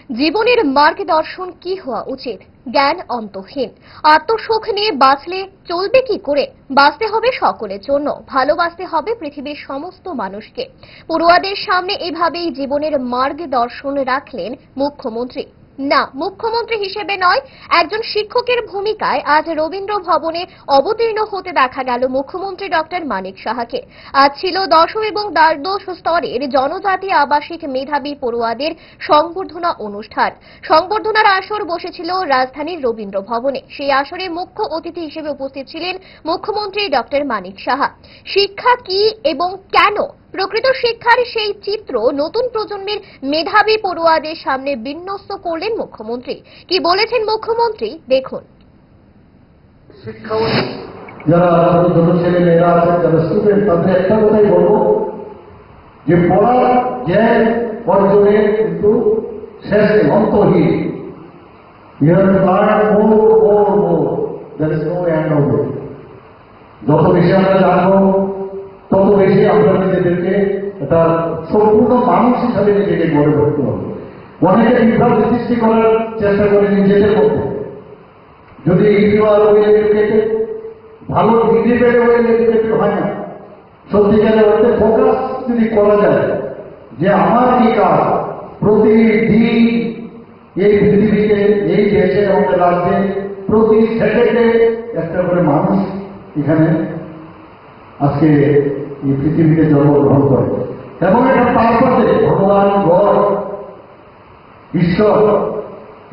জীবনের মার্গদর্শন কি হওয়া উচিত? জ্ঞান অন্তহীন। আত্মসুখ নিয়ে বাঁচলে চলবে কি করে? বাঁচতে হবে সকলের জন্য, ভালোবাসতে হবে পৃথিবীর সমস্ত মানুষকে। পড়ুয়াদের সামনে এভাবেই জীবনের মার্গদর্শন রাখলেন মুখ্যমন্ত্রী। না, মুখ্যমন্ত্রী হিসেবে নয়, একজন শিক্ষকের ভূমিকায় আজ রবীন্দ্র ভবনে অবতীর্ণ হতে দেখা গেল মুখ্যমন্ত্রী ডক্টর মানিক সাহাকে। আজ ছিল দশম এবং দ্বাদশ স্তরের জনজাতি আবাসিক মেধাবী পড়ুয়াদের সংবর্ধনা অনুষ্ঠান। সংবর্ধনার আসর বসেছিল রাজধানীর রবীন্দ্র ভবনে। সেই আসরে মুখ্য অতিথি হিসেবে উপস্থিত ছিলেন মুখ্যমন্ত্রী ডক্টর মানিক সাহা। শিক্ষা কি এবং কেন? প্রকৃত শিক্ষার সেই চিত্র নতুন প্রজন্মের মেধাবী পড়ুয়াদের সামনে বিন্যস্ত করলেন মুখ্যমন্ত্রী। কি বলেছেন মুখ্যমন্ত্রী দেখুন। শিক্ষা যারা ছোট ছেলে মেয়েরা আছে, যারা স্টুডেন্ট, তাদের একটা কথাই বলবো যে পড়ার জ্ঞান অর্জনে কিন্তু শেষ অন্তহীন। You have to learn more. There is no end of it. যত বেশি আমরা জানবো তত বেশি আমরা নিজেদেরকে একটা সম্পূর্ণ মানুষ হিসাবে নিজেকে গড়ে তুলতে হবে। অনেকে বিভ্রান্তি সৃষ্টি করার চেষ্টা করে নিজেদের মধ্যে। যদি ভালো ডিগ্রি পেলে এডুকেটেড হয় না, সত্যিকারের অর্থে ফোকাস যদি করা যায় যে আমার কি কাজ প্রতিদিন এই পৃথিবীতে, এই দেশে, আমাদের রাজ্যে প্রতি সেকেন্ডে একটা করে মানুষ এখানে আজকে এই পৃথিবীতে জন্মগ্রহণ করে এবং এটা পারপাসে ভগবান গড ঈশ্বর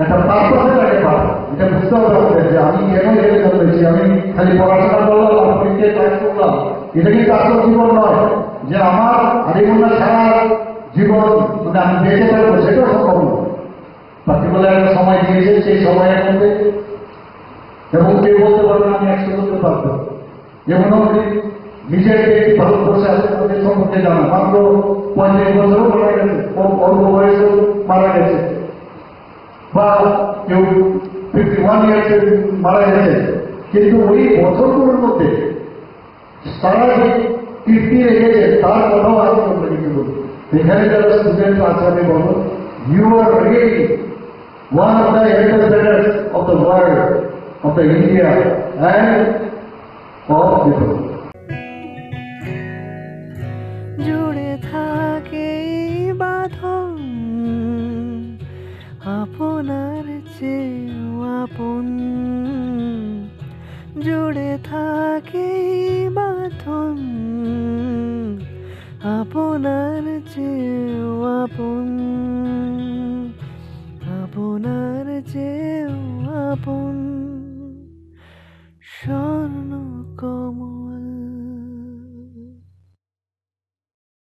একটা পারপাসে তাকে পারে। এটা বুঝতে হবে আমাদের যে আমি কেন এখানে জন্মেছি। আমি খালি পড়াশোনা করলাম, আপনাকে কাজ করলাম, এটা কিন্তু আসল জীবন নয় যে আমার আদিমূল্য সারা জীবন মানে আমি বেঁচে থাকবো, সেটাও সম্ভব নয়। পার্টিকুলার একটা সময় দিয়েছে, সেই সময়ের মধ্যে এবং কেউ বলতে পারবে আমি 100 করতে পারবো। যেমন নিজের ভারতবর্ষে আছে তাদের সম্পর্কে জানা, মাত্র 35 বছরও মারা গেছে, অল্প বয়সেও মারা গেছে, বা কেউ 51 ইয়ার্সে মারা গেছে। কিন্তু ওই বছরগুলোর মধ্যে তারা যে কীর্তি রেখেছে তার কথাও আজ আমরা কিছু বলি। এখানে যারা স্টুডেন্ট আছে আমি বলবো, you are really one of the eldest leaders of the world, of the India and of the world. জুড়ে থাকে বাঁধন আপনার চেয়েও আপন, জুড়ে থাকে বাঁধন আপনার চেয়েও আপন, আপনার চেয়েও আপন।